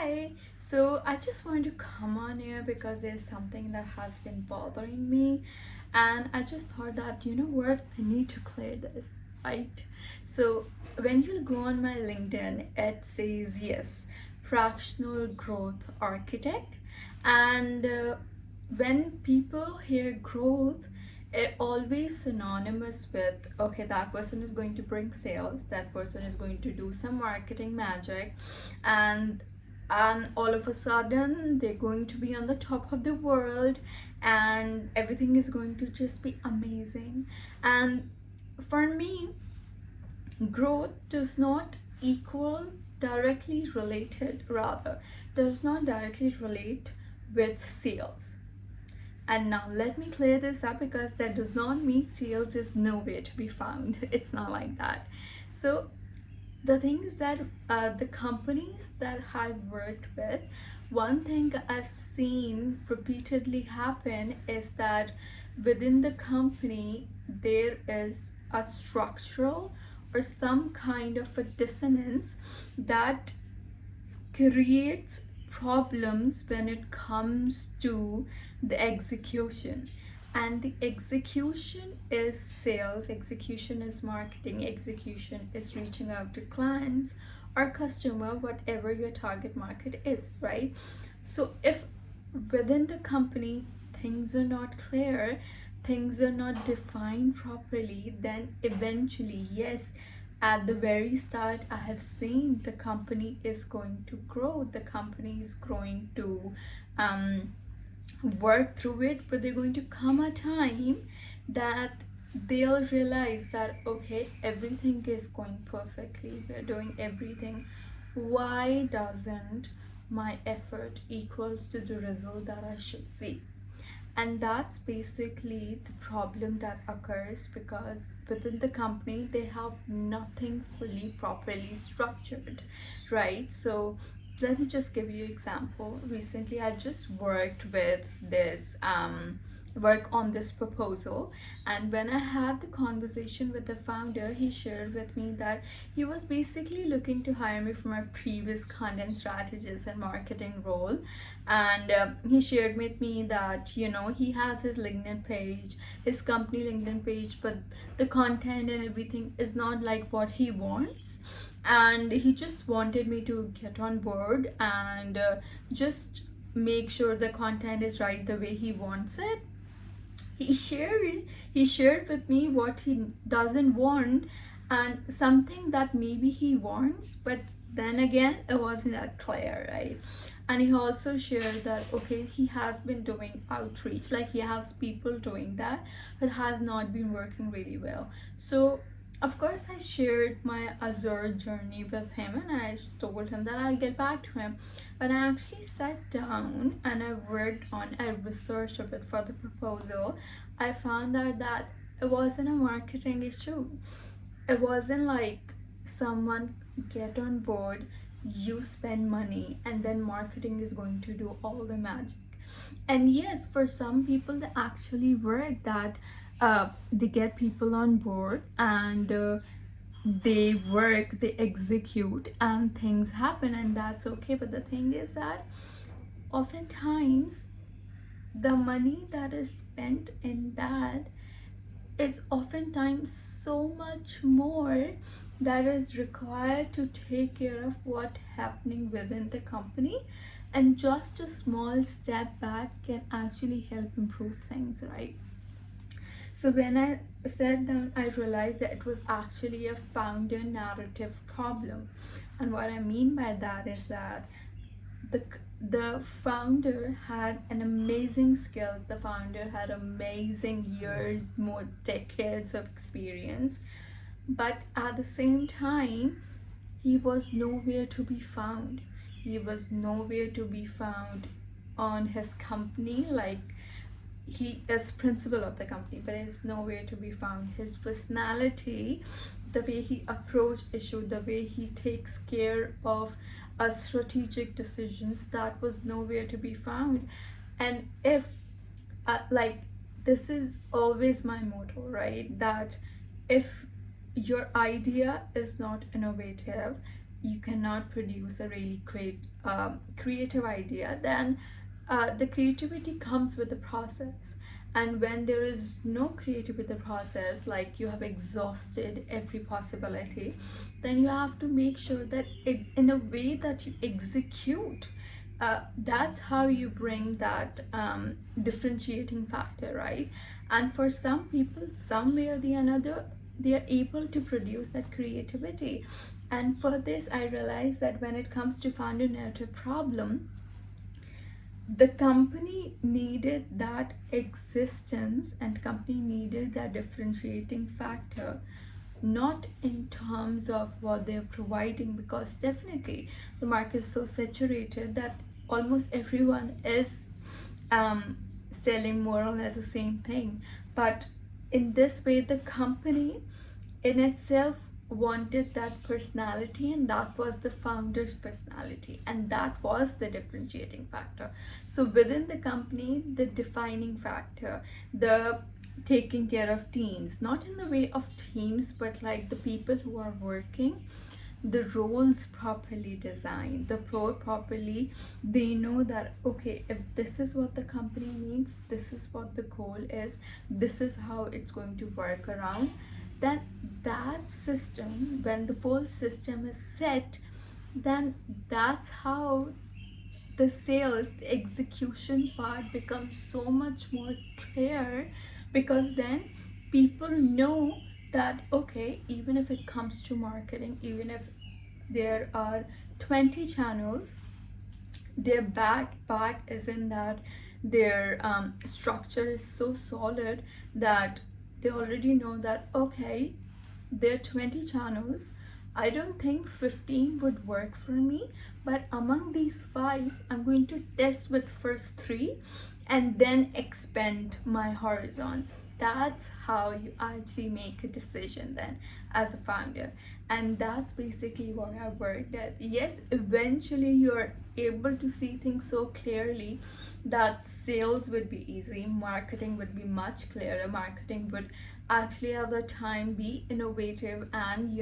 Hi. So I just wanted to come on here because there's something that has been bothering me, and I just thought that you know what, I need to clear this, right? So when you go on my LinkedIn, it says yes, fractional growth architect, and when people hear growth, it always synonymous with okay, that person is going to bring sales, that person is going to do some marketing magic, and all of a sudden they're going to be on the top of the world and everything is going to just be amazing. And for me, growth does not equal directly related, rather does not directly relate with sales. And now let me clear this up because that does not mean sales is nowhere to be found. It's not like that. So the thing is that the companies that I've worked with, one thing I've seen repeatedly happen is that within the company there is a structural or some kind of a dissonance that creates problems when it comes to the execution. And the execution is sales, execution is marketing, execution is reaching out to clients or customer, whatever your target market is, right? So if within the company things are not clear, things are not defined properly, then eventually, yes, at the very start I have seen the company is going to grow, the company is going to um, work through it, but they're going to come a time that they'll realize that okay, everything is going perfectly, we're doing everything, why doesn't my effort equals to the result that I should see? And that's basically the problem that occurs because within the company they have nothing fully properly structured, right? So let me just give you an example. Recently I just worked with this work on this proposal, and when I had the conversation with the founder, he shared with me that he was basically looking to hire me for my previous content strategist and marketing role. And he shared with me that you know he has his LinkedIn page, his company LinkedIn page, but the content and everything is not like what he wants, and he just wanted me to get on board and just make sure the content is right the way he wants it. He shared with me what he doesn't want and something that maybe he wants, but then again it wasn't that clear, right? And he also shared that okay, he has been doing outreach, like he has people doing that, but has not been working really well. So of course I shared my Azur journey with him and I told him that I'll get back to him. But I actually sat down and I researched a bit for the proposal. I found out that it wasn't a marketing issue. It wasn't like someone get on board, you spend money, and then marketing is going to do all the magic. And yes, for some people they actually work that they get people on board and they work, they execute, and things happen, and that's okay. But the thing is that oftentimes the money that is spent in that is oftentimes so much more that is required to take care of what happening within the company, and just a small step back can actually help improve things, right? So when I sat down, I realized that it was actually a founder narrative problem. And what I mean by that is that the the founder had an amazing skills, the founder had amazing years, more decades of experience, but at the same time he was nowhere to be found. He was nowhere to be found on his company, like he is principal of the company, but is nowhere to be found. His personality, the way he approach issue, the way he takes care of strategic decisions, that was nowhere to be found. And if like, this is always my motto, right? That if your idea is not innovative, you cannot produce a really great creative idea, then the creativity comes with the process. And when there is no creativity with the process, like you have exhausted every possibility, then you have to make sure that it, in a way that you execute, that's how you bring that differentiating factor, right? And for some people, some way or the another, they are able to produce that creativity. And for this, I realized that when it comes to founder narrative problem, the company needed that existence, and company needed that differentiating factor, not in terms of what they're providing, because definitely the market is so saturated that almost everyone is selling more or less the same thing. But in this way, the company in itself wanted that personality, and that was the founder's personality, and that was the differentiating factor. So within the company, the defining factor, the taking care of teams, not in the way of teams, but like the people who are working, the roles properly designed, the role properly, they know that okay, if this is what the company needs, this is what the goal is, this is how it's going to work around, then that system, when the full system is set, then that's how the sales, the execution part becomes so much more clear, because then people know that okay, even if it comes to marketing, even if there are 20 channels, their back is in that their structure is so solid that they already know that okay, there are 20 channels, I don't think 15 would work for me, but among these 5 I'm going to test with first 3 and then expand my horizons. That's how you actually make a decision then as a founder. And that's basically what I worked at. Yes, eventually you're able to see things so clearly that sales would be easy, marketing would be much clearer, marketing would actually at the time be innovative, and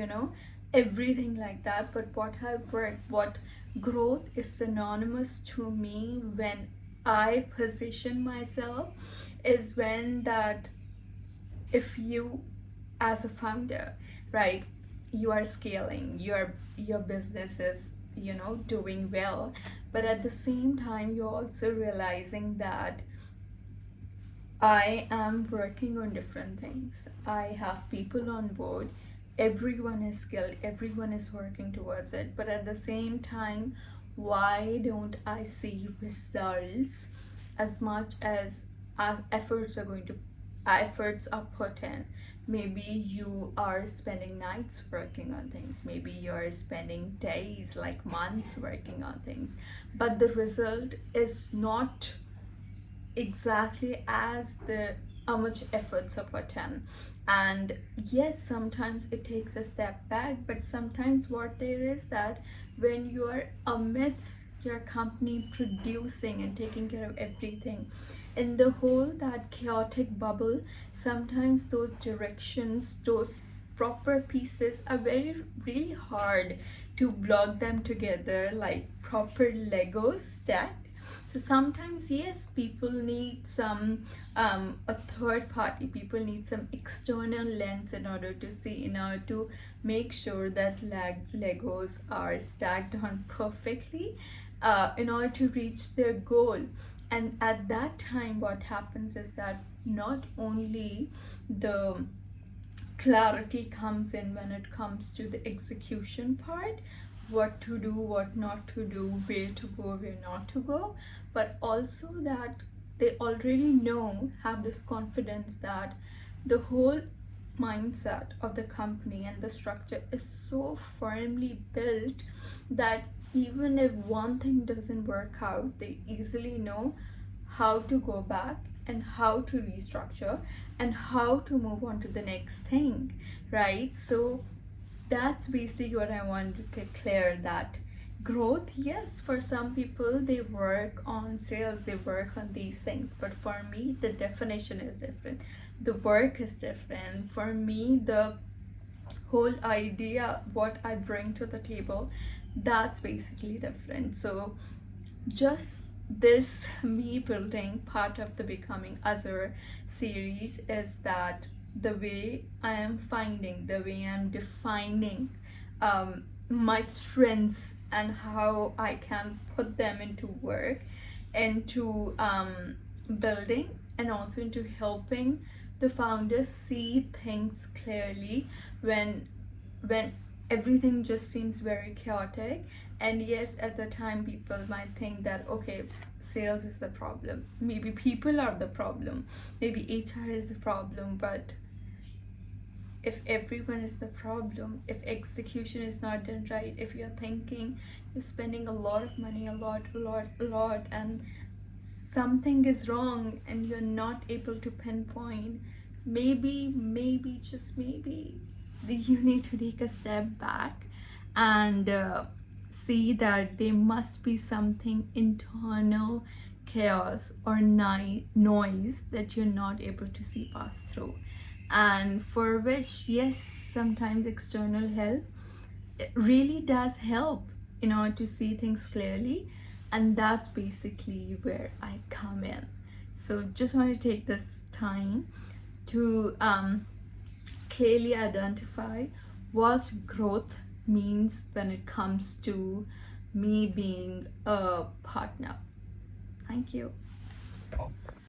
everything like that. But what I worked, what growth is synonymous to me when I position myself, is when that if you as a founder, right, you are scaling, your business is doing well, but at the same time you're also realizing that I am working on different things, I have people on board, everyone is skilled, everyone is working towards it, but at the same time, why don't I see results as much as efforts are put in? Maybe you are spending nights working on things, maybe you're spending days, like months, working on things, but the result is not exactly as the how much efforts are put in. And yes, sometimes it takes a step back, but sometimes what there is that when you are amidst your company producing and taking care of everything in the whole that chaotic bubble, sometimes those directions, those proper pieces are very really hard to block them together like proper Legos stacked. So sometimes yes, people need some a third party, people need some external lens in order to see, in order to make sure that Legos are stacked on perfectly, in order to reach their goal. And at that time what happens is that not only the clarity comes in when it comes to the execution part, what to do, what not to do, where to go, where not to go, but also that they already know, have this confidence that the whole mindset of the company and the structure is so firmly built that even if one thing doesn't work out, they easily know how to go back and how to restructure and how to move on to the next thing, right? So that's basically what I wanted to declare, that growth, yes, for some people they work on sales, they work on these things, but for me the definition is different, the work is different. For me, the whole idea, what I bring to the table, That's basically different. So just this me building part of the Becoming Azur series is that the way I am finding, the way I'm defining my strengths and how I can put them into work, into building, and also into helping the founders see things clearly when when everything just seems very chaotic. And yes, at the time people might think that okay, sales is the problem, maybe people are the problem, maybe HR is the problem. But if everyone is the problem, if execution is not done right, if you're thinking you're spending a lot of money, a lot, and something is wrong and you're not able to pinpoint, maybe just maybe you need to take a step back and see that there must be something internal chaos or noise that you're not able to see pass through, and for which yes, sometimes external help, it really does help in order to see things clearly. And that's basically where I come in. So just want to take this time to clearly identify what growth means when it comes to me being a partner. Thank you.